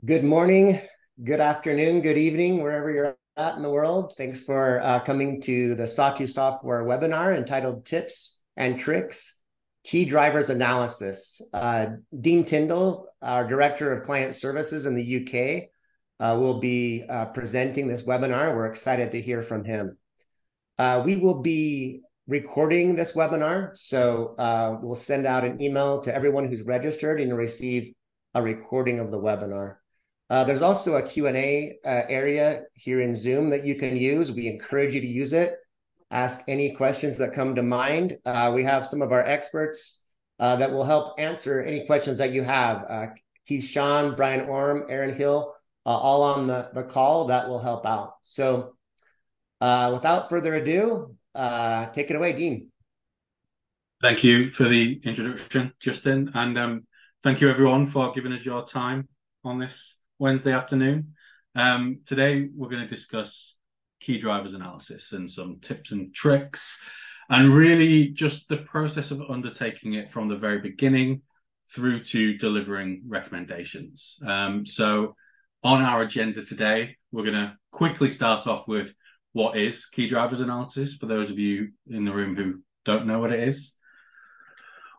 Good morning, good afternoon, good evening, wherever you're at in the world. Thanks for coming to the Sawtooth Software webinar entitled Tips and Tricks, Key Drivers Analysis. Dean Tyndall, our Director of Client Services in the UK, will be presenting this webinar. We're excited to hear from him. We will be recording this webinar, so we'll send out an email to everyone who's registered and receive a recording of the webinar. There's also a Q&A area here in Zoom that you can use. We encourage you to use it. Ask any questions that come to mind. We have some of our experts that will help answer any questions that you have. Keith Sean, Brian Orm, Aaron Hill, all on the call. That will help out. So without further ado, take it away, Dean. Thank you for the introduction, Justin, and thank you everyone for giving us your time on this Wednesday afternoon. Today we're going to discuss key drivers analysis and some tips and tricks, and really just the process of undertaking it from the very beginning through to delivering recommendations. So on our agenda today, we're going to quickly start off with what is key drivers analysis, for those of you in the room who don't know what it is.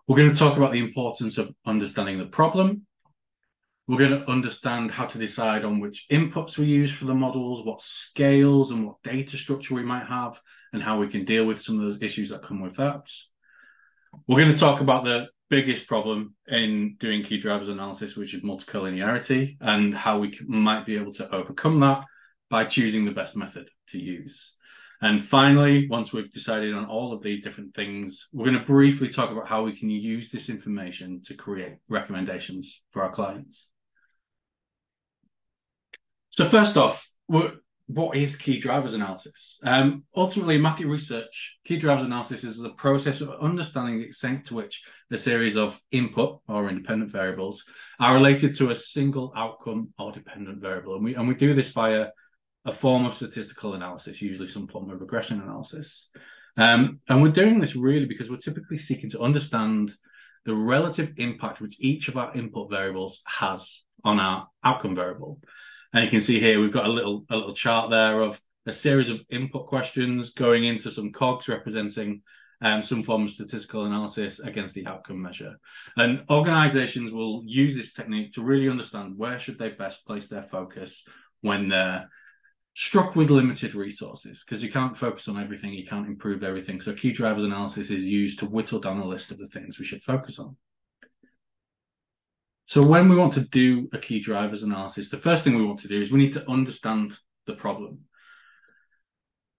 We're going to talk about the importance of understanding the problem. We're going to understand how to decide on which inputs we use for the models, what scales and what data structure we might have, and how we can deal with some of those issues that come with that. We're going to talk about the biggest problem in doing key drivers analysis, which is multicollinearity, and how we might be able to overcome that by choosing the best method to use. And finally, once we've decided on all of these different things, we're going to briefly talk about how we can use this information to create recommendations for our clients. So first off, what is key drivers analysis? Ultimately, in market research, key drivers analysis is the process of understanding the extent to which a series of input or independent variables are related to a single outcome or dependent variable. And we do this via a form of statistical analysis, usually some form of regression analysis. And we're doing this really because we're typically seeking to understand the relative impact which each of our input variables has on our outcome variable. And you can see here, we've got a little chart there of a series of input questions going into some cogs representing some form of statistical analysis against the outcome measure. And organizations will use this technique to really understand where should they best place their focus when they're struck with limited resources, because you can't focus on everything, you can't improve everything. So key drivers analysis is used to whittle down a list of the things we should focus on. So when we want to do a key drivers analysis, the first thing we want to do is we need to understand the problem.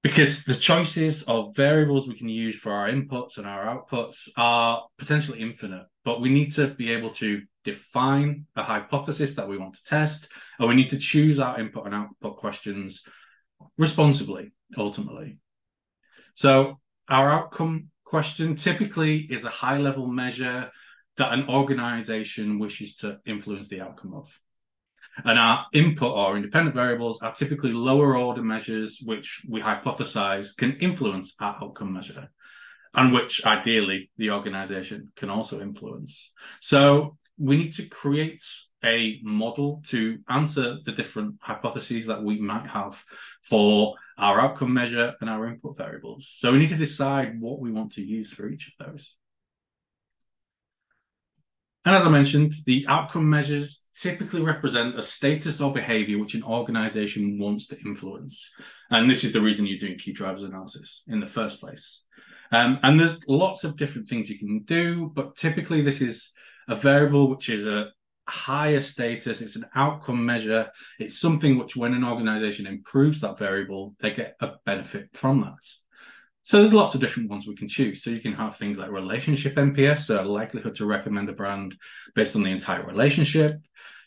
Because the choices of variables we can use for our inputs and our outputs are potentially infinite, but we need to be able to define a hypothesis that we want to test, and we need to choose our input and output questions responsibly, ultimately. So our outcome question typically is a high-level measure that an organization wishes to influence the outcome of. And our input or independent variables are typically lower order measures which we hypothesize can influence our outcome measure, and which ideally the organization can also influence. So we need to create a model to answer the different hypotheses that we might have for our outcome measure and our input variables. So we need to decide what we want to use for each of those. And as I mentioned, the outcome measures typically represent a status or behavior which an organization wants to influence. And this is the reason you're doing key drivers analysis in the first place. And there's lots of different things you can do, but typically this is a variable which is a higher status. It's an outcome measure. It's something which when an organization improves that variable, they get a benefit from that. So there's lots of different ones we can choose. So you can have things like relationship NPS, so a likelihood to recommend a brand based on the entire relationship.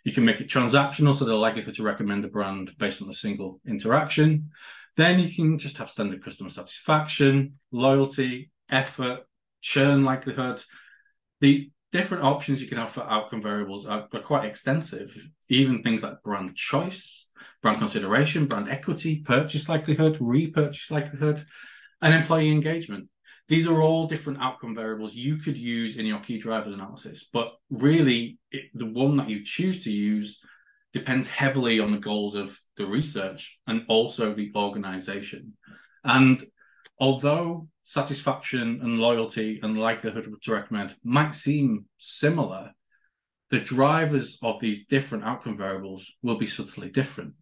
You can make it transactional, so the likelihood to recommend a brand based on a single interaction. Then you can just have standard customer satisfaction, loyalty, effort, churn likelihood. The different options you can have for outcome variables are quite extensive. Even things like brand choice, brand consideration, brand equity, purchase likelihood, repurchase likelihood, and employee engagement. These are all different outcome variables you could use in your key drivers analysis, but really the one that you choose to use depends heavily on the goals of the research and also the organization. And although satisfaction and loyalty and likelihood to recommend might seem similar, the drivers of these different outcome variables will be subtly different.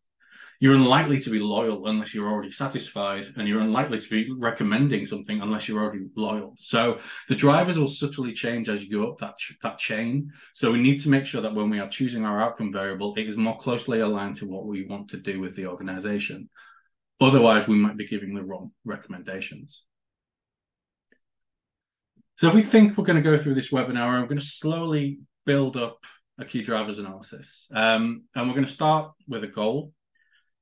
You're unlikely to be loyal unless you're already satisfied, and you're unlikely to be recommending something unless you're already loyal. So the drivers will subtly change as you go up that chain. So we need to make sure that when we are choosing our outcome variable, it is more closely aligned to what we want to do with the organization. Otherwise, we might be giving the wrong recommendations. So if we think we're going to go through this webinar, we're going to slowly build up a key drivers analysis. And we're going to start with a goal.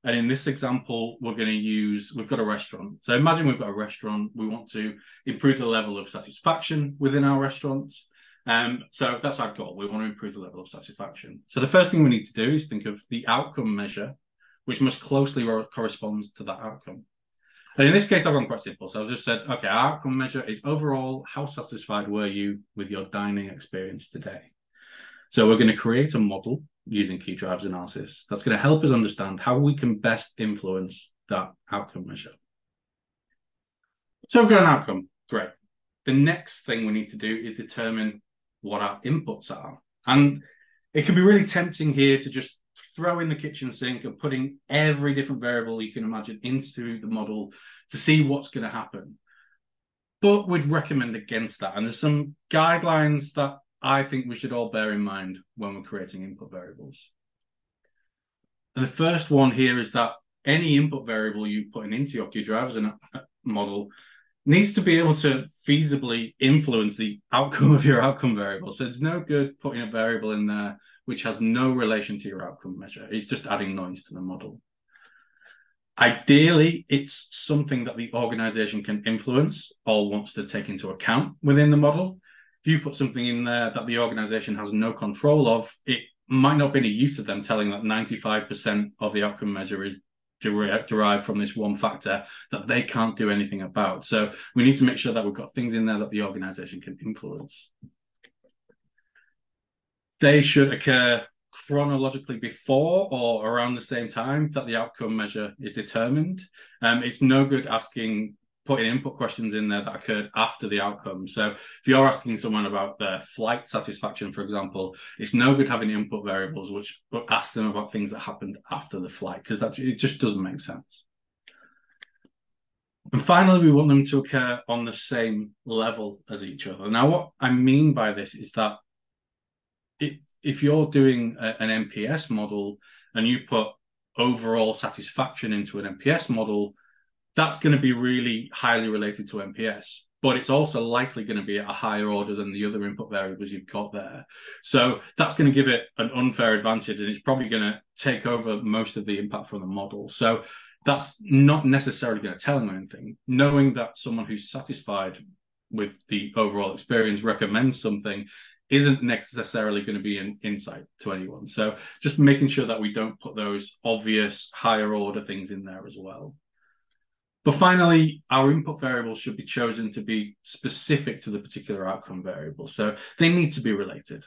And in this example, we're going to we've got a restaurant. So imagine we've got a restaurant. We want to improve the level of satisfaction within our restaurants. So that's our goal. We want to improve the level of satisfaction. So the first thing we need to do is think of the outcome measure, which must closely correspond to that outcome. And in this case, I've gone quite simple. So I've just said, okay, our outcome measure is overall, how satisfied were you with your dining experience today? So we're going to create a model using key drivers analysis that's going to help us understand how we can best influence that outcome measure. So we've got an outcome. Great. The next thing we need to do is determine what our inputs are. And it can be really tempting here to just throw in the kitchen sink and putting every different variable you can imagine into the model to see what's going to happen. But we'd recommend against that. And there's some guidelines that I think we should all bear in mind when we're creating input variables. And the first one here is that any input variable you put into your key drivers model needs to be able to feasibly influence the outcome of your outcome variable. So it's no good putting a variable in there which has no relation to your outcome measure. It's just adding noise to the model. Ideally, it's something that the organization can influence or wants to take into account within the model. If you put something in there that the organization has no control of, it might not be any use to them telling that 95% of the outcome measure is derived from this one factor that they can't do anything about. So we need to make sure that we've got things in there that the organization can influence. They should occur chronologically before or around the same time that the outcome measure is determined. It's no good putting input questions in there that occurred after the outcome. So if you're asking someone about their flight satisfaction, for example, it's no good having input variables which ask them about things that happened after the flight, because it just doesn't make sense. And finally, we want them to occur on the same level as each other. Now, what I mean by this is that if you're doing an NPS model and you put overall satisfaction into an NPS model, that's going to be really highly related to NPS, but it's also likely going to be at a higher order than the other input variables you've got there. So that's going to give it an unfair advantage, and it's probably going to take over most of the impact from the model. So that's not necessarily going to tell them anything. Knowing that someone who's satisfied with the overall experience recommends something isn't necessarily going to be an insight to anyone. So just making sure that we don't put those obvious higher order things in there as well. But finally, our input variables should be chosen to be specific to the particular outcome variable. So they need to be related.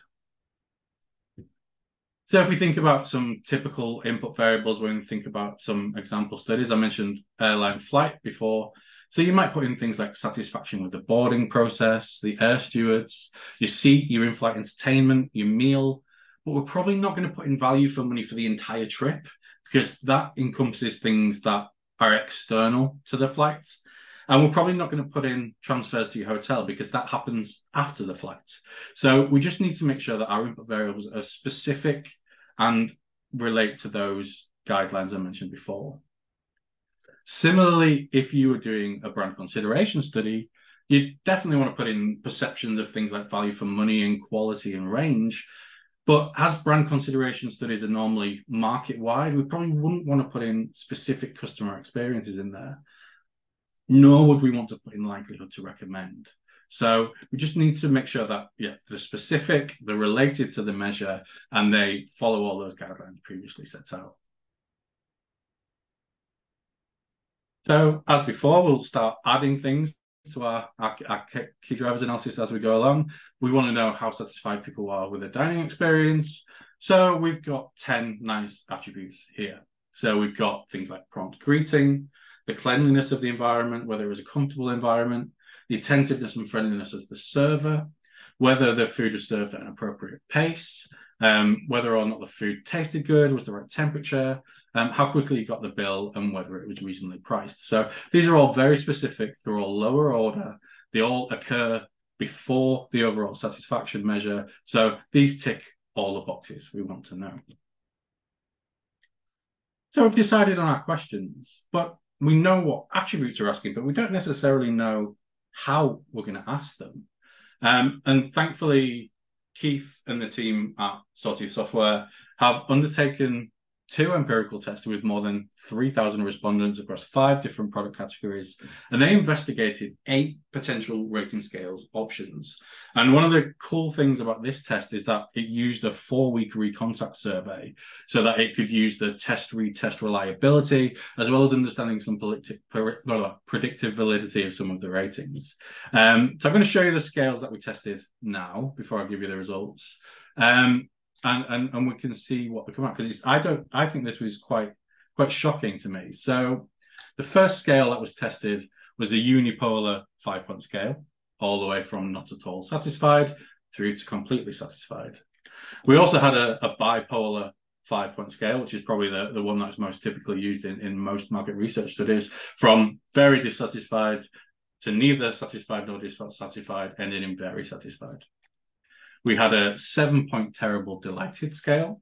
So if we think about some typical input variables, when we think about some example studies, I mentioned airline flight before. So you might put in things like satisfaction with the boarding process, the air stewards, your seat, your in-flight entertainment, your meal. But we're probably not going to put in value for money for the entire trip, because that encompasses things that are external to the flight. And we're probably not going to put in transfers to your hotel, because that happens after the flight. So we just need to make sure that our input variables are specific and relate to those guidelines I mentioned before. Similarly, if you were doing a brand consideration study, you definitely want to put in perceptions of things like value for money and quality and range. But as brand consideration studies are normally market-wide, we probably wouldn't want to put in specific customer experiences in there, nor would we want to put in likelihood to recommend. So we just need to make sure that, they're specific, they're related to the measure, and they follow all those guidelines previously set out. So as before, we'll start adding things to our key drivers analysis as we go along. We want to know how satisfied people are with their dining experience. So we've got 10 nice attributes here. So we've got things like prompt greeting, the cleanliness of the environment, whether it was a comfortable environment, the attentiveness and friendliness of the server, whether the food was served at an appropriate pace, whether or not the food tasted good, was the right temperature, how quickly you got the bill, and whether it was reasonably priced. So these are all very specific. They're all lower order. They all occur before the overall satisfaction measure. So these tick all the boxes we want to know. So we've decided on our questions, but we know what attributes we're asking, but we don't necessarily know how we're going to ask them. And thankfully, Keith and the team at Sawtooth Software have undertaken 2 empirical tests with more than 3,000 respondents across 5 different product categories, and they investigated 8 potential rating scales options. And one of the cool things about this test is that it used a 4-week recontact survey so that it could use the test-retest reliability, as well as understanding some predictive validity of some of the ratings. So I'm going to show you the scales that we tested now before I give you the results. And we can see what they come out, because I think this was quite shocking to me. So the first scale that was tested was a unipolar 5-point scale, all the way from not at all satisfied through to completely satisfied. We also had a bipolar 5-point scale, which is probably the one that's most typically used in most market research studies, from very dissatisfied to neither satisfied nor dissatisfied, ending in very satisfied. We had a 7-point terrible delighted scale.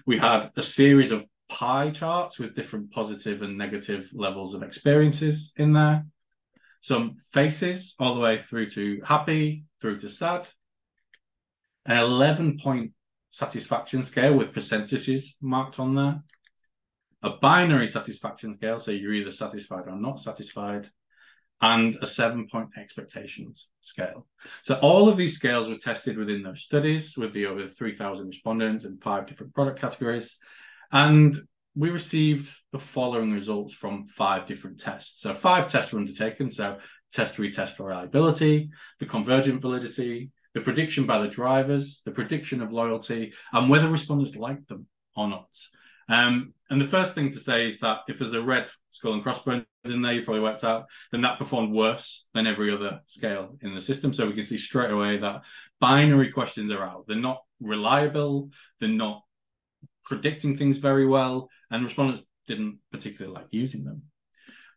We had a series of pie charts with different positive and negative levels of experiences in there. Some faces all the way through to happy, through to sad. An 11-point satisfaction scale with percentages marked on there. A binary satisfaction scale, so you're either satisfied or not satisfied. And a 7-point expectations scale. So all of these scales were tested within those studies with the over 3,000 respondents in 5 different product categories. And we received the following results from 5 different tests. So 5 tests were undertaken. So test-retest reliability, the convergent validity, the prediction by the drivers, the prediction of loyalty, and whether respondents liked them or not. And the first thing to say is that if there's a red skull and crossbones in there, you probably worked out, then that performed worse than every other scale in the system. So we can see straight away that binary questions are out. They're not reliable. They're not predicting things very well. And respondents didn't particularly like using them.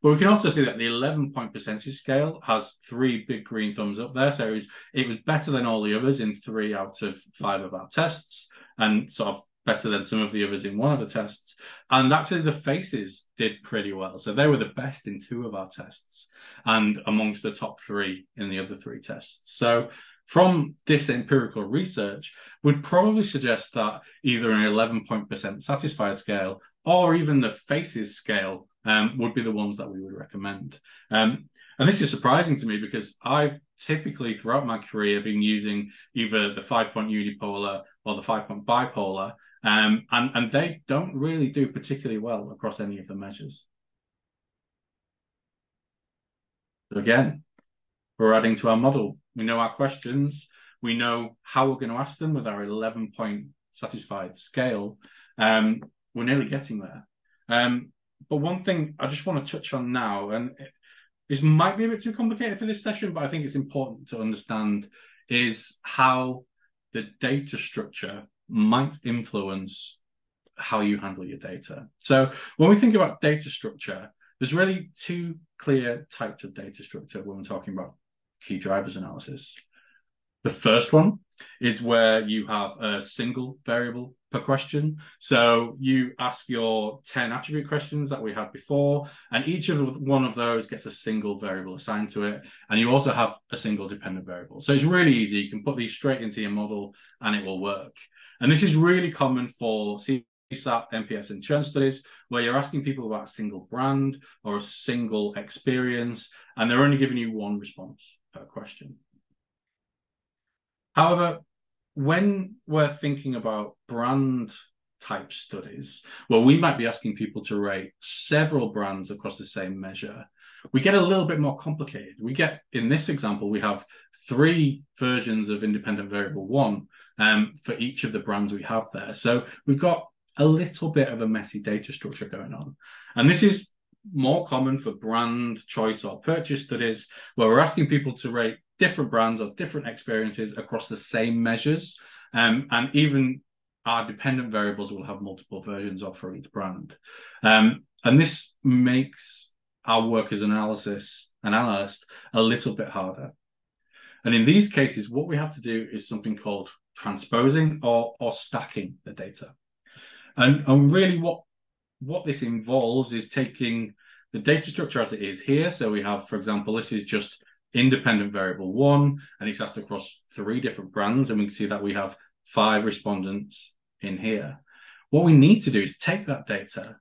But we can also see that the 11-point percentage scale has 3 big green thumbs up there. So it was better than all the others in 3 out of 5 of our tests, and sort of better than some of the others in one of the tests. And actually the faces did pretty well. So they were the best in 2 of our tests and amongst the top 3 in the other 3 tests. So from this empirical research would probably suggest that either an 11-point percent satisfied scale or even the faces scale would be the ones that we would recommend. And this is surprising to me because I've typically throughout my career been using either the 5-point unipolar or the 5-point bipolar. And they don't really do particularly well across any of the measures. So again, we're adding to our model. We know our questions. We know how we're going to ask them with our 11-point satisfied scale. We're nearly getting there. But one thing I just want to touch on now, and this might be a bit too complicated for this session, but I think it's important to understand, is how the data structure might influence how you handle your data. So when we think about data structure, there's really 2 clear types of data structure when we're talking about key drivers analysis. The first one is where you have a single variable per question. So you ask your 10 attribute questions that we had before, and each of one of those gets a single variable assigned to it. And you also have a single dependent variable. So it's really easy. You can put these straight into your model and it will work. And this is really common for CSAT, NPS, and churn studies, where you're asking people about a single brand or a single experience, and they're only giving you 1 response per question. However, when we're thinking about brand type studies, where we might be asking people to rate several brands across the same measure, we get a little bit more complicated. We get, in this example, we have 3 versions of independent variable 1 for each of the brands we have there. So we've got a little bit of a messy data structure going on. And this is more common for brand choice or purchase studies, where we're asking people to rate different brands or different experiences across the same measures. And even our dependent variables will have multiple versions of for each brand. And this makes our work as an analyst a little bit harder. And in these cases, what we have to do is something called transposing or stacking the data. And really what this involves is taking the data structure as it is here. So we have, for example, this is just independent variable 1, and it's asked across 3 different brands, and we can see that we have 5 respondents in here. What we need to do is take that data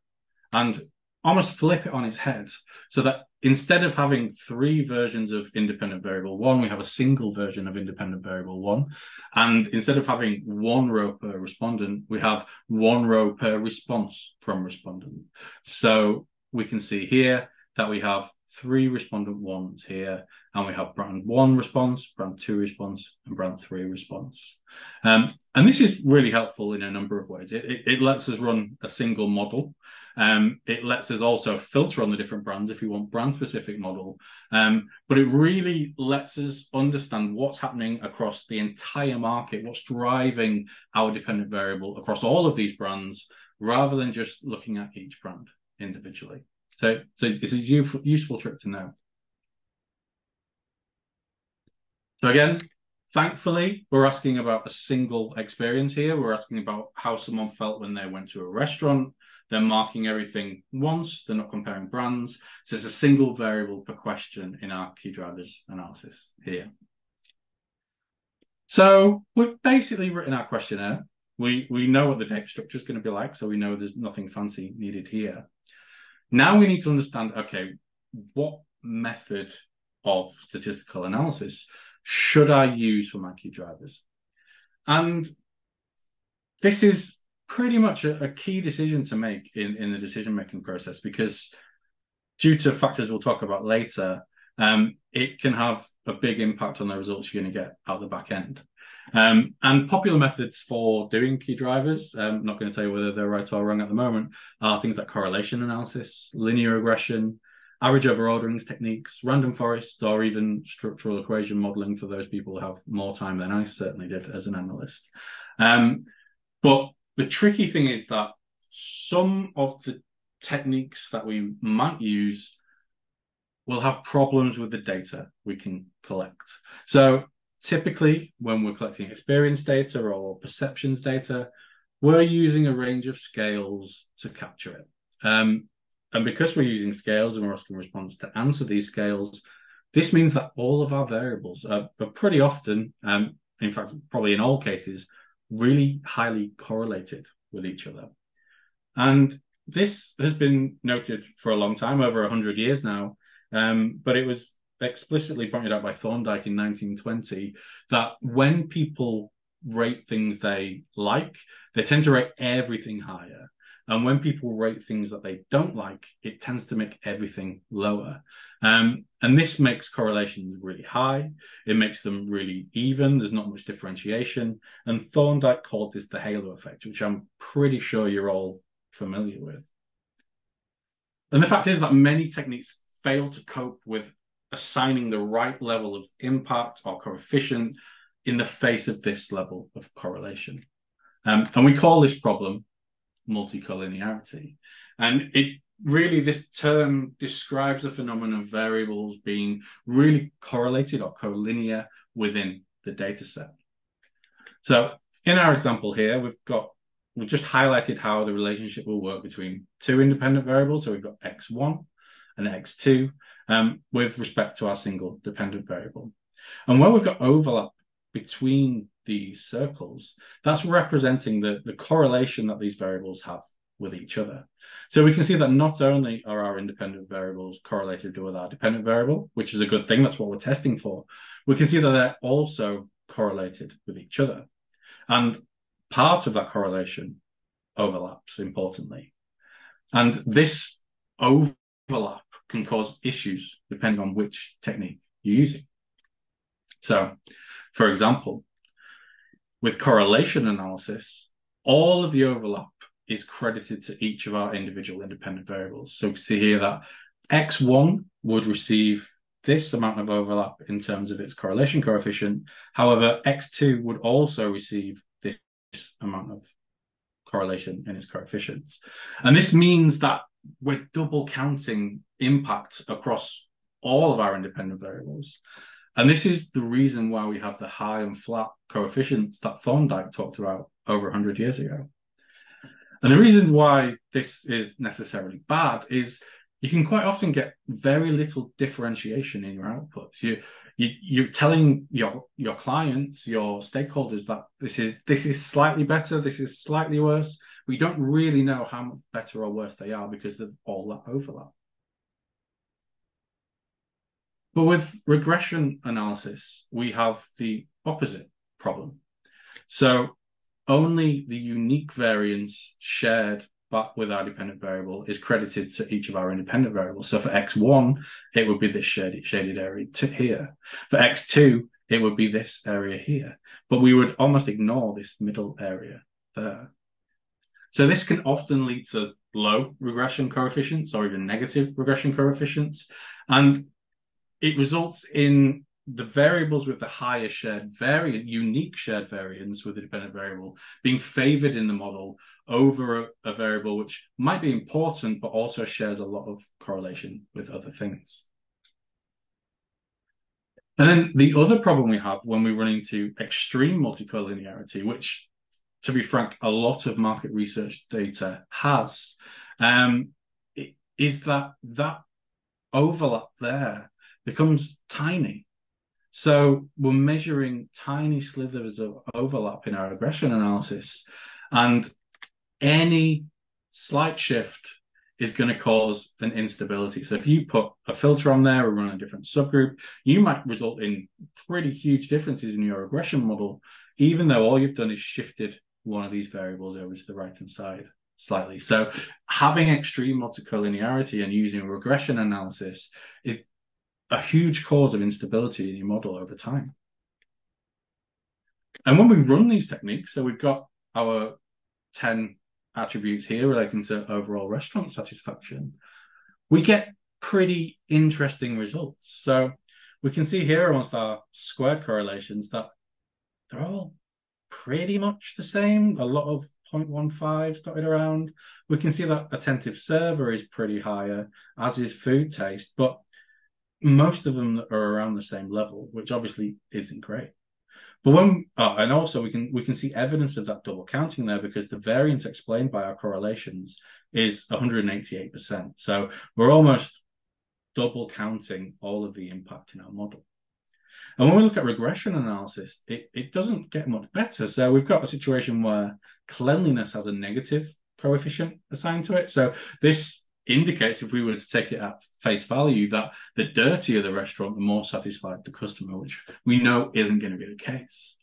and almost flip it on its head, so that instead of having 3 versions of independent variable 1, we have a single version of independent variable 1. And instead of having 1 row per respondent, we have 1 row per response from respondent. So we can see here that we have 3 respondent 1s here, and we have brand 1 response, brand 2 response, and brand 3 response. And this is really helpful in a number of ways. It lets us run a single model. It lets us also filter on the different brands if we want brand-specific model. But it really lets us understand what's happening across the entire market, what's driving our dependent variable across all of these brands, rather than just looking at each brand individually. So it's a useful trick to know. So again, thankfully, we're asking about a single experience here. We're asking about how someone felt when they went to a restaurant. They're marking everything once. They're not comparing brands. So it's a single variable per question in our key drivers analysis here. So we've basically written our questionnaire. We know what the data structure is going to be like, so we know there's nothing fancy needed here. Now we need to understand, okay, what method of statistical analysis should I use for my key drivers? And this is pretty much a key decision to make in the decision-making process, because due to factors we'll talk about later, it can have a big impact on the results you're going to get out the back end. And popular methods for doing key drivers, I'm not going to tell you whether they're right or wrong at the moment, are things like correlation analysis, linear regression, average over orderings techniques, random forest, or even structural equation modeling for those people who have more time than I certainly did as an analyst. But the tricky thing is that some of the techniques that we might use will have problems with the data we can collect. So typically, when we're collecting experience data or perceptions data, we're using a range of scales to capture it. And because we're using scales and we're asking respondents to answer these scales, this means that all of our variables are pretty often, in fact, probably in all cases, really highly correlated with each other. And this has been noted for a long time, over 100 years now, but it was explicitly pointed out by Thorndike in 1920 that when people rate things they like, they tend to rate everything higher. And when people rate things that they don't like, it tends to make everything lower. And this makes correlations really high. It makes them really even. There's not much differentiation. And Thorndike called this the halo effect, which I'm pretty sure you're all familiar with. And the fact is that many techniques fail to cope with assigning the right level of impact or coefficient in the face of this level of correlation. And we call this problem multicollinearity. And it really, this term describes the phenomenon of variables being really correlated or collinear within the data set. So in our example here, we've just highlighted how the relationship will work between 2 independent variables. So we've got x1 and x2 with respect to our single dependent variable. And where we've got overlap between these circles, that's representing the correlation that these variables have with each other. So we can see that not only are our independent variables correlated with our dependent variable, which is a good thing, that's what we're testing for, we can see that they're also correlated with each other. And part of that correlation overlaps, importantly. And this overlap can cause issues depending on which technique you're using. So, for example, With correlation analysis, all of the overlap is credited to each of our individual independent variables. So we see here that x1 would receive this amount of overlap in terms of its correlation coefficient. However, x2 would also receive this amount of correlation in its coefficients. And this means that we're double counting impact across all of our independent variables. And this is the reason why we have the high and flat coefficients that Thorndike talked about over 100 years ago. And the reason why this is necessarily bad is you can quite often get very little differentiation in your outputs. You're telling your clients, your stakeholders, that this is slightly better, this is slightly worse. We don't really know how much better or worse they are because of all that overlap. But with regression analysis, we have the opposite problem. So only the unique variance shared but with our dependent variable is credited to each of our independent variables. So for x1, it would be this shaded area here. For x2, it would be this area here. But we would almost ignore this middle area there. So this can often lead to low regression coefficients or even negative regression coefficients. And it results in the variables with the higher shared variant, unique shared variance with the dependent variable being favored in the model over a variable which might be important, but also shares a lot of correlation with other things. And then the other problem we have when we run into extreme multicollinearity, which, to be frank, a lot of market research data has, is that overlap there becomes tiny. So we're measuring tiny slithers of overlap in our regression analysis, and any slight shift is going to cause an instability. So if you put a filter on there or run a different subgroup, you might result in pretty huge differences in your regression model, even though all you've done is shifted one of these variables over to the right-hand side slightly. So having extreme multicollinearity and using regression analysis is a huge cause of instability in your model over time. And when we run these techniques, so we've got our 10 attributes here relating to overall restaurant satisfaction, we get pretty interesting results. So we can see here amongst our squared correlations that they're all pretty much the same, a lot of 0.15s dotted around. We can see that attentive server is pretty higher, as is food taste, but most of them are around the same level, which obviously isn't great. But and also we can see evidence of that double counting there, because the variance explained by our correlations is 188%. So we're almost double counting all of the impact in our model. And when we look at regression analysis, it doesn't get much better. So we've got a situation where cleanliness has a negative coefficient assigned to it. So this indicates, if we were to take it at face value, that the dirtier the restaurant, the more satisfied the customer, which we know isn't going to be the case.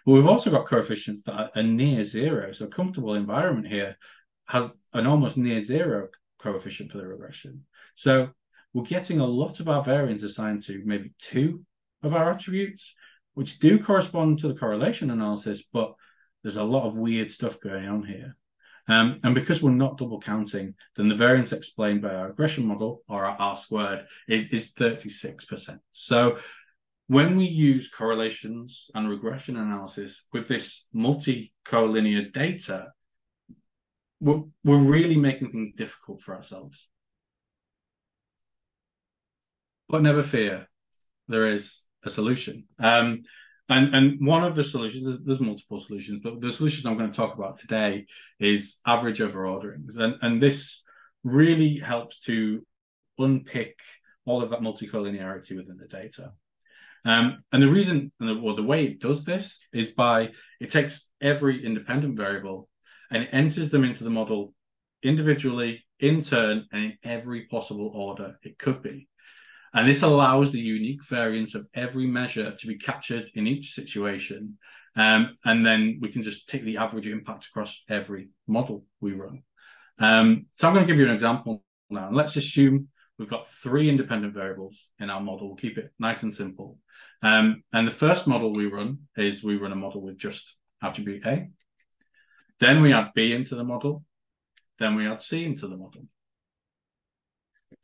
But we've also got coefficients that are near zero. So a comfortable environment here has an almost near zero coefficient for the regression. So we're getting a lot of our variance assigned to maybe 2 of our attributes, which do correspond to the correlation analysis, but there's a lot of weird stuff going on here. And because we're not double counting, then the variance explained by our regression model, or our R squared, is 36%. So when we use correlations and regression analysis with this multicollinear data, we're really making things difficult for ourselves. But never fear, there is a solution. And one of the solutions, there's multiple solutions, but the solutions I'm going to talk about today is average over orderings. And this really helps to unpick all of that multicollinearity within the data. And the reason, or the way it does this, is by it takes every independent variable and it enters them into the model individually, in turn, and in every possible order it could be. And this allows the unique variance of every measure to be captured in each situation. And then we can just take the average impact across every model we run. So I'm going to give you an example now. And let's assume we've got 3 independent variables in our model. We'll keep it nice and simple. And the first model we run a model with just attribute A. Then we add B into the model. Then we add C into the model.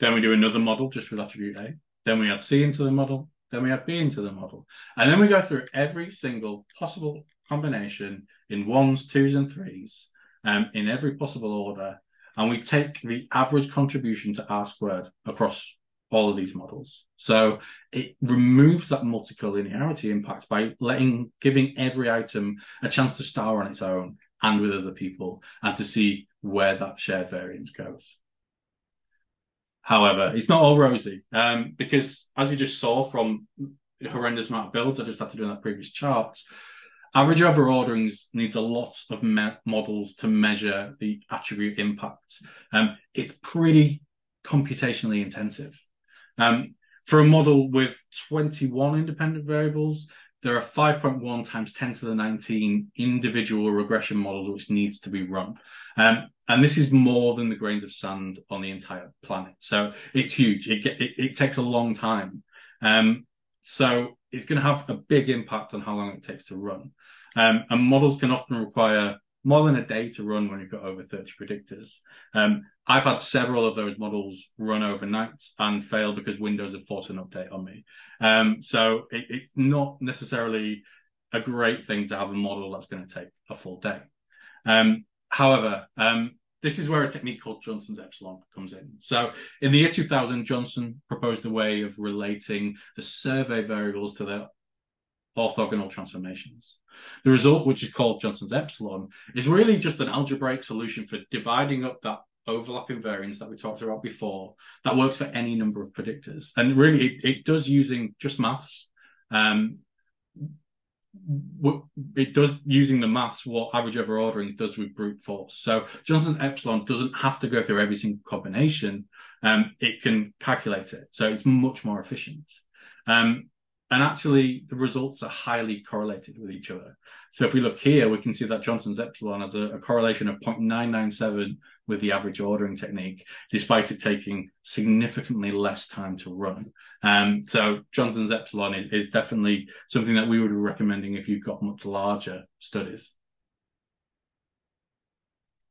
Then we do another model just with attribute A. Then we add C into the model. Then we add B into the model. And then we go through every single possible combination in 1s, 2s, and 3s in every possible order. And we take the average contribution to R squared across all of these models. So it removes that multicollinearity impact by giving every item a chance to star on its own and with other people and to see where that shared variance goes. However, it's not all rosy because, as you just saw from the horrendous amount of builds I just had to do in that previous chart, average over orderings needs a lot of models to measure the attribute impact. It's pretty computationally intensive. For a model with 21 independent variables, there are 5.1 times 10 to the 19 individual regression models which needs to be run. And this is more than the grains of sand on the entire planet. So it's huge. It takes a long time. So it's going to have a big impact on how long it takes to run. And models can often require more than a day to run when you've got over 30 predictors. I've had several of those models run overnight and fail because Windows have forced an update on me. So it's not necessarily a great thing to have a model that's going to take a full day. However, this is where a technique called Johnson's epsilon comes in. So in the year 2000, Johnson proposed a way of relating the survey variables to their orthogonal transformations. The result, which is called Johnson's epsilon, is really just an algebraic solution for dividing up that overlapping variance that we talked about before that works for any number of predictors. And really, it does using just maths. It does using the maths what average over orderings does with brute force. So Johnson's epsilon doesn't have to go through every single combination. It can calculate it. So it's much more efficient. And actually, the results are highly correlated with each other. So if we look here, we can see that Johnson's epsilon has a correlation of 0.997 with the average ordering technique, despite it taking significantly less time to run. So Johnson's epsilon is definitely something that we would be recommending if you've got much larger studies.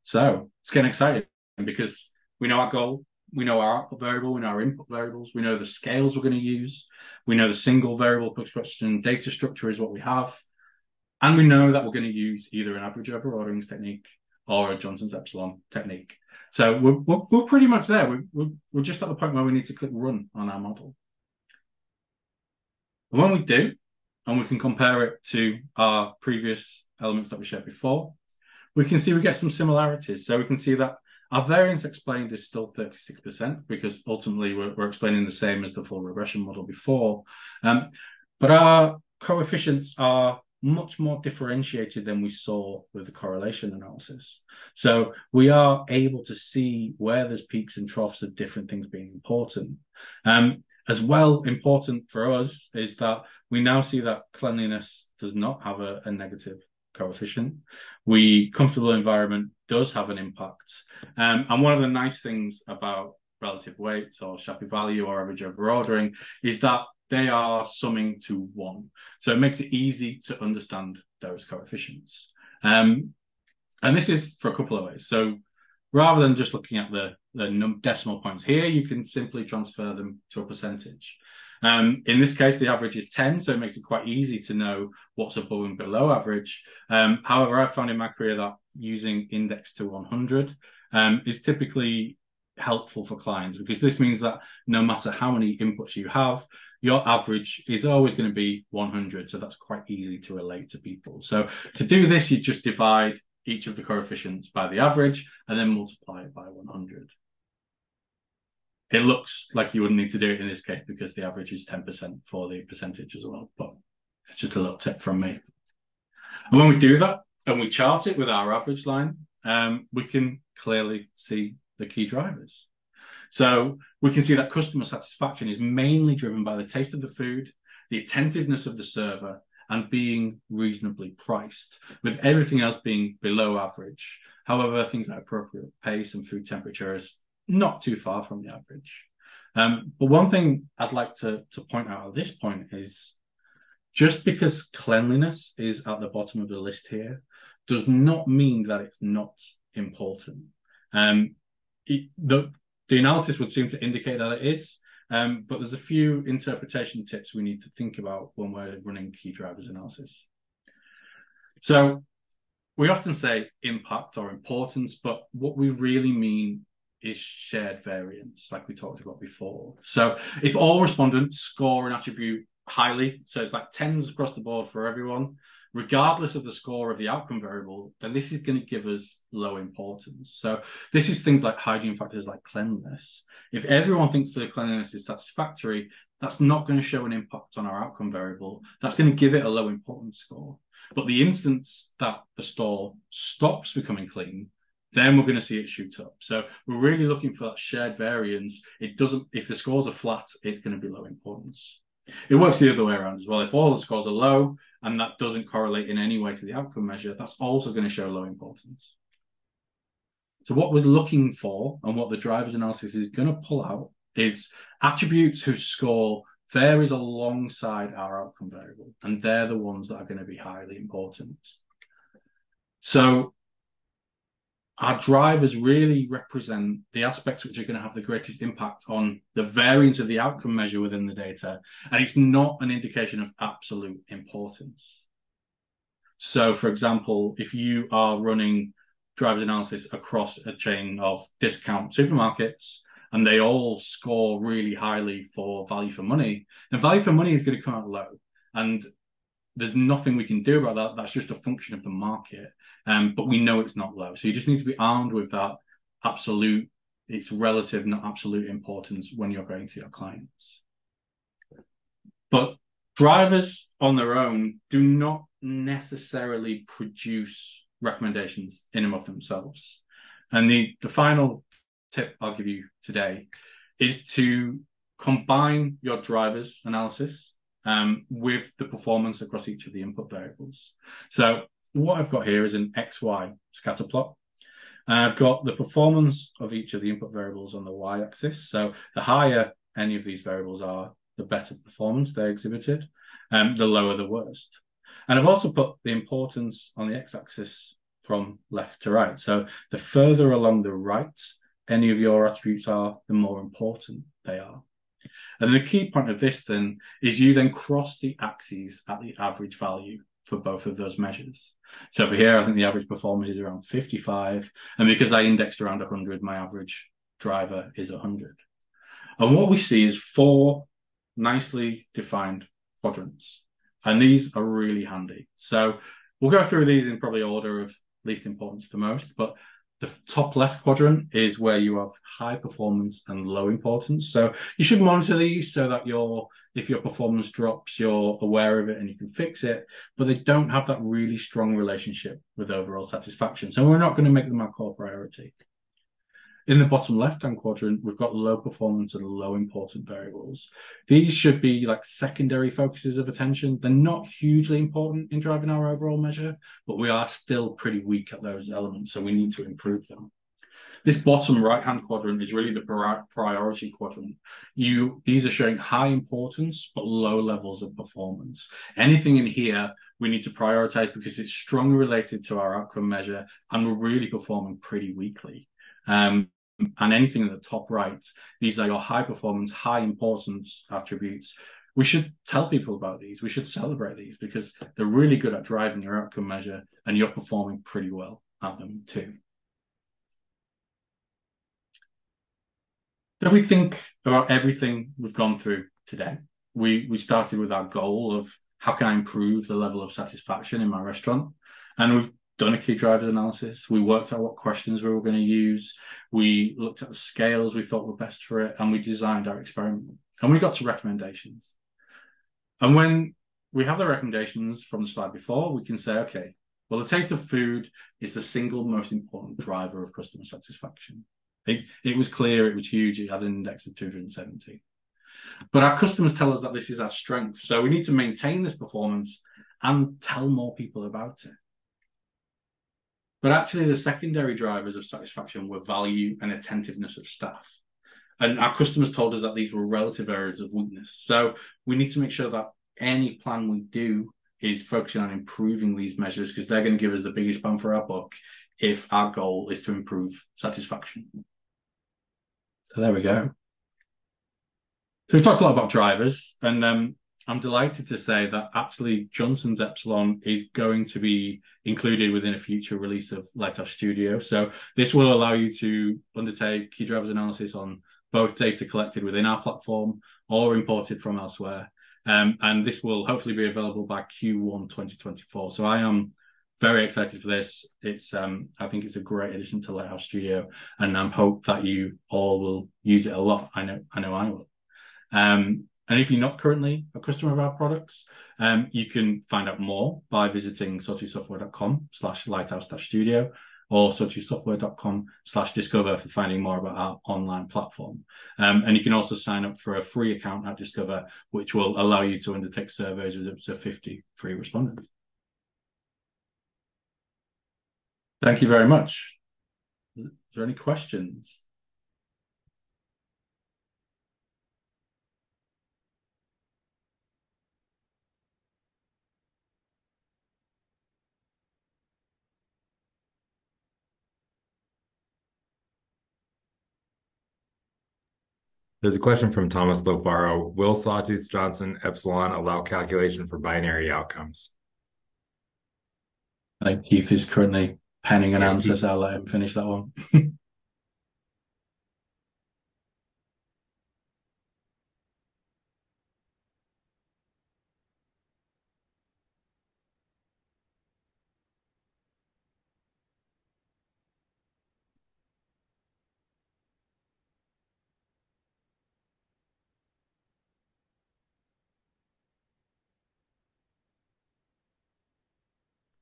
So it's getting exciting because we know our goal. We know our output variable, we know our input variables, we know the scales we're going to use, we know the single variable per question data structure is what we have, and we know that we're going to use either an average over orderings technique or a Johnson's epsilon technique. So we're pretty much there. We're just at the point where we need to click run on our model. And when we do, and we can compare it to our previous elements that we shared before, we can see we get some similarities. So we can see that our variance explained is still 36% because ultimately we're explaining the same as the full regression model before. But our coefficients are much more differentiated than we saw with the correlation analysis. So we are able to see where there's peaks and troughs of different things being important. As well, important for us is that we now see that cleanliness does not have a negative coefficient. Comfortable environment does have an impact. And one of the nice things about relative weights or Shapley value or average over ordering is that they are summing to 1. So it makes it easy to understand those coefficients. And this is for a couple of ways. So rather than just looking at the decimal points here, you can simply transfer them to a percentage. In this case, the average is 10, so it makes it quite easy to know what's above and below average. However, I found in my career that using index to 100 is typically helpful for clients because this means that no matter how many inputs you have, your average is always going to be 100. So that's quite easy to relate to people. So to do this, you just divide each of the coefficients by the average and then multiply it by 100. It looks like you wouldn't need to do it in this case because the average is 10% for the percentage as well, but it's just a little tip from me. And when we do that and we chart it with our average line, we can clearly see the key drivers. So we can see that customer satisfaction is mainly driven by the taste of the food, the attentiveness of the server, and being reasonably priced, with everything else being below average. However, things like appropriate pace and food temperature is not too far from the average. But one thing I'd like to point out at this point is Just because cleanliness is at the bottom of the list here does not mean that it's not important. The analysis would seem to indicate that it is, but there's a few interpretation tips we need to think about when we're running key drivers analysis. So we often say impact or importance, but what we really mean is shared variance, like we talked about before. So if all respondents score an attribute highly, so it's like 10s across the board for everyone, regardless of the score of the outcome variable, then this is going to give us low importance. So this is things like hygiene factors like cleanliness. If everyone thinks the cleanliness is satisfactory, that's not going to show an impact on our outcome variable. That's going to give it a low importance score. But the instance that the store stops becoming clean, then we're going to see it shoot up. So we're really looking for that shared variance. It doesn't, if the scores are flat, it's going to be low importance. It works the other way around as well. If all the scores are low and that doesn't correlate in any way to the outcome measure, that's also going to show low importance. So what we're looking for and what the drivers analysis is going to pull out is attributes whose score varies alongside our outcome variable, and they're the ones that are going to be highly important. So our drivers really represent the aspects which are going to have the greatest impact on the variance of the outcome measure within the data, and it's not an indication of absolute importance. So, for example, if you are running drivers analysis across a chain of discount supermarkets and they all score really highly for value for money, then value for money is going to come out low. And there's nothing we can do about that. That's just a function of the market. But we know it's not low. So you just need to be armed with that absolute, it's relative, not absolute importance when you're going to your clients. But drivers on their own do not necessarily produce recommendations in and of themselves. And the final tip I'll give you today is to combine your drivers analysis with the performance across each of the input variables. So what I've got here is an XY scatter plot. And I've got the performance of each of the input variables on the Y-axis. So the higher any of these variables are, the better performance they exhibited, the lower the worst. And I've also put the importance on the X-axis from left to right. So the further along the right any of your attributes are, the more important they are. And the key point of this then is you then cross the axes at the average value for both of those measures. So over here, I think the average performance is around 55. And because I indexed around 100, my average driver is 100. And what we see is 4 nicely defined quadrants. And these are really handy. So we'll go through these in probably order of least importance to most, but the top left quadrant is where you have high performance and low importance. So you should monitor these so that if your performance drops, you're aware of it and you can fix it, but they don't have that really strong relationship with overall satisfaction. So we're not going to make them our core priority. In the bottom left-hand quadrant, we've got low performance and low important variables. These should be like secondary focuses of attention. They're not hugely important in driving our overall measure, but we are still pretty weak at those elements, so we need to improve them. This bottom right-hand quadrant is really the priority quadrant. These are showing high importance, but low levels of performance. Anything in here, we need to prioritize because it's strongly related to our outcome measure, and we're really performing pretty weakly. And anything in the top right, these are your high performance, high importance attributes. We should tell people about these. We should celebrate these because they're really good at driving your outcome measure and you're performing pretty well at them too. If we think about everything we've gone through today, we started with our goal of how can I improve the level of satisfaction in my restaurant? And we've done a key drivers analysis. We worked out what questions we were going to use. We looked at the scales we thought were best for it, and we designed our experiment. And we got to recommendations. And when we have the recommendations from the slide before, we can say, okay, well, the taste of food is the single most important driver of customer satisfaction. It was clear, it was huge, it had an index of 270. But our customers tell us that this is our strength. So we need to maintain this performance and tell more people about it. But actually, the secondary drivers of satisfaction were value and attentiveness of staff. And our customers told us that these were relative areas of weakness. So we need to make sure that any plan we do is focusing on improving these measures because they're going to give us the biggest bang for our buck if our goal is to improve satisfaction. So there we go. So we've talked a lot about drivers, and I'm delighted to say that actually Johnson's Epsilon is going to be included within a future release of Lighthouse Studio. So this will allow you to undertake key drivers analysis on both data collected within our platform or imported from elsewhere. And this will hopefully be available by Q1 2024. So I am very excited for this. It's I think it's a great addition to Lighthouse Studio, and I hope that you all will use it a lot. I know I will. And if you're not currently a customer of our products, you can find out more by visiting sawtoothsoftware.com/lighthouse-studio or sawtoothsoftware.com/discover for finding more about our online platform. And you can also sign up for a free account at Discover, which will allow you to undertake surveys with up to 50 free respondents. Thank you very much. Is there any questions? There's a question from Thomas Lofaro. Will Sawtooth Johnson Epsilon allow calculation for binary outcomes? I think Keith is currently penning an answer, so I'll let him finish that one.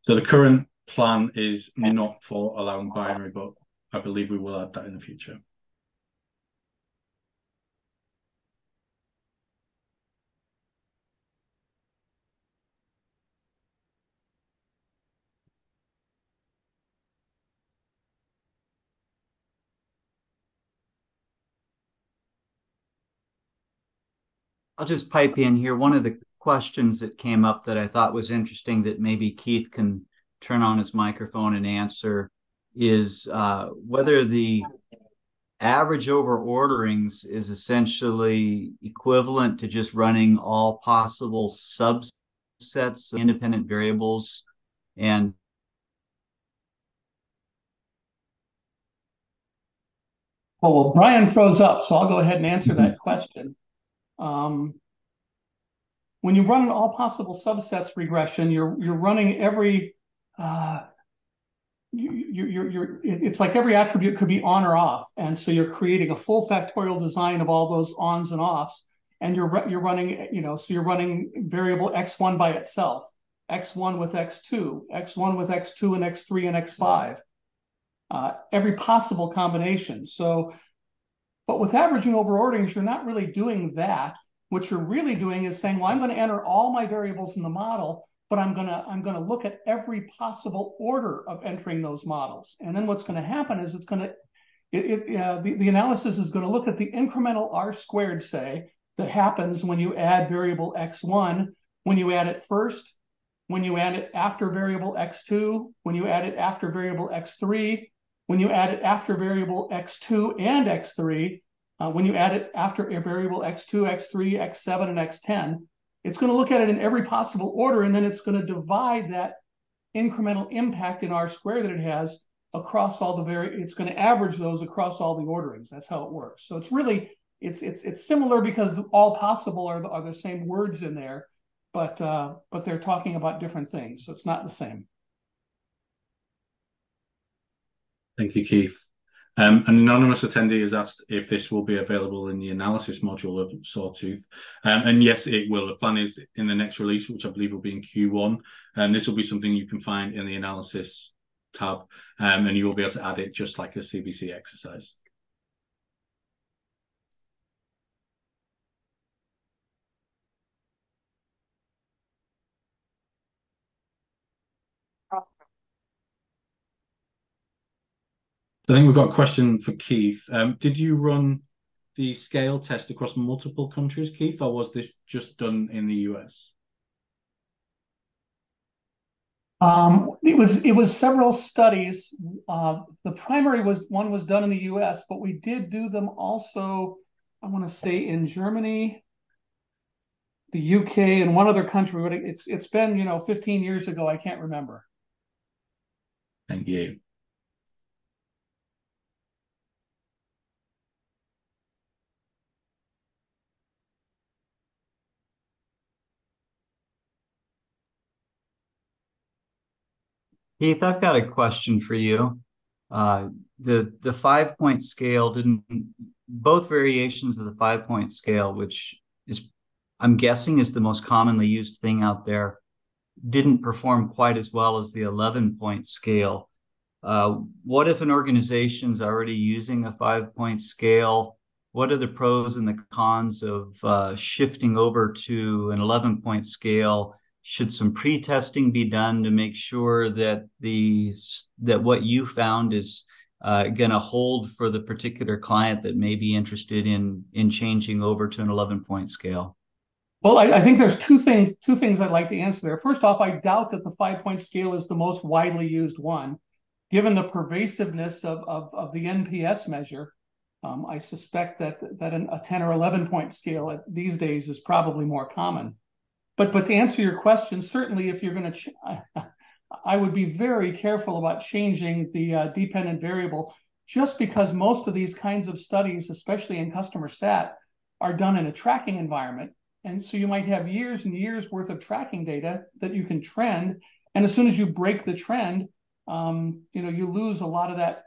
So the current plan is not for allowing binary, but I believe we will add that in the future. I'll just pipe in here. One of the questions that came up that I thought was interesting that maybe Keith can turn on his microphone and answer is whether the average over orderings is essentially equivalent to just running all possible subsets of independent variables. And well, Brian froze up, so I'll go ahead and answer that question. When you run an all possible subsets regression, you're running every it's like every attribute could be on or off, and so you're creating a full factorial design of all those ons and offs, and you're running so you're running variable x1 by itself, x1 with x2, x1 with x2 and x3 and x5, every possible combination. So, but with averaging over orderings, you're not really doing that. What you're really doing is saying, well, I'm going to enter all my variables in the model, but I'm going to look at every possible order of entering those models. And then what's going to happen is the analysis is going to look at the incremental R squared, say, that happens when you add variable x1, when you add it first, when you add it after variable x2, when you add it after variable x3, when you add it after variable x2 and x3, when you add it after a variable x2, x3, x7, and x10, it's going to look at it in every possible order, and then it's going to divide that incremental impact in R squared that it has across all it's going to average those across all the orderings. That's how it works. So it's really, it's similar because all possible are the same words in there, but they're talking about different things. So it's not the same. Thank you, Keith. An anonymous attendee has asked if this will be available in the analysis module of Sawtooth. And yes, it will. The plan is in the next release, which I believe will be in Q1. And this will be something you can find in the analysis tab. And you will be able to add it just like a CBC exercise. I think we've got a question for Keith. Did you run the scale test across multiple countries, Keith, or was this just done in the US? It was several studies. The primary one was done in the US, but we did do them also, I want to say in Germany, the UK, and one other country. But it's been 15 years ago. I can't remember. Thank you. Keith, I've got a question for you. The 5-point scale didn't, both variations of the 5-point scale, which is, I'm guessing, is the most commonly used thing out there, didn't perform quite as well as the 11-point scale. What if an organization's already using a 5-point scale? What are the pros and the cons of shifting over to an 11-point scale? Should some pre-testing be done to make sure that what you found is going to hold for the particular client that may be interested in changing over to an 11-point scale? Well, I think there's two things I'd like to answer there. First off, I doubt that the 5-point scale is the most widely used one, given the pervasiveness of the NPS measure. I suspect that a 10 or 11-point scale these days is probably more common. But to answer your question, certainly if you're going to, I would be very careful about changing the dependent variable, just because most of these kinds of studies, especially in customer sat, are done in a tracking environment. And so you might have years and years worth of tracking data that you can trend. And as soon as you break the trend, you lose a lot of that,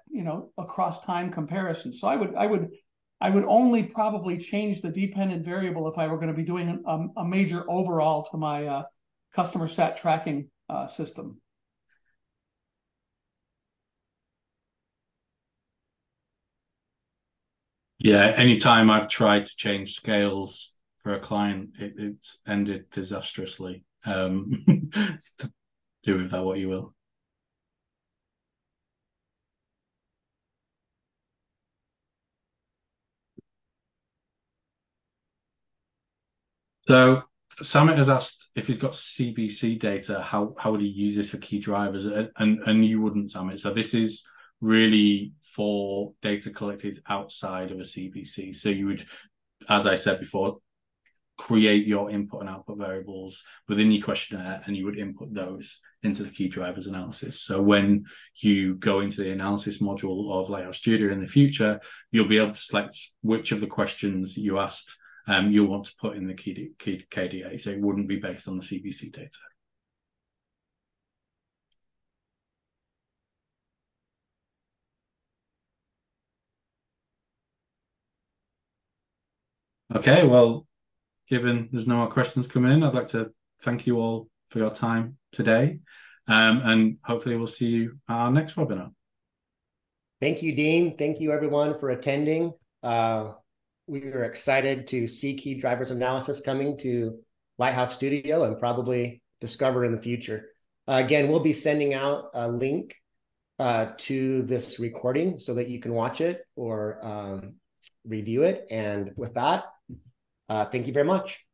across time comparison. So I would only probably change the dependent variable if I were going to be doing a major overhaul to my customer sat tracking system. Yeah, anytime I've tried to change scales for a client, it's ended disastrously. Do with that what you will. So Samit has asked if he's got CBC data, how would he use this for key drivers? And you wouldn't, Samit. So this is really for data collected outside of a CBC. So you would, as I said before, create your input and output variables within your questionnaire, and you would input those into the key drivers analysis. So when you go into the analysis module of Layout Studio in the future, you'll be able to select which of the questions you asked you'll want to put in the key KDA. So it wouldn't be based on the CBC data. Okay, well, given there's no more questions coming in, I'd like to thank you all for your time today. And hopefully we'll see you at our next webinar. Thank you, Dean. Thank you, everyone, for attending. We are excited to see key drivers analysis coming to Lighthouse Studio and probably Discover in the future. Again, we'll be sending out a link to this recording so that you can watch it or review it. And with that, thank you very much.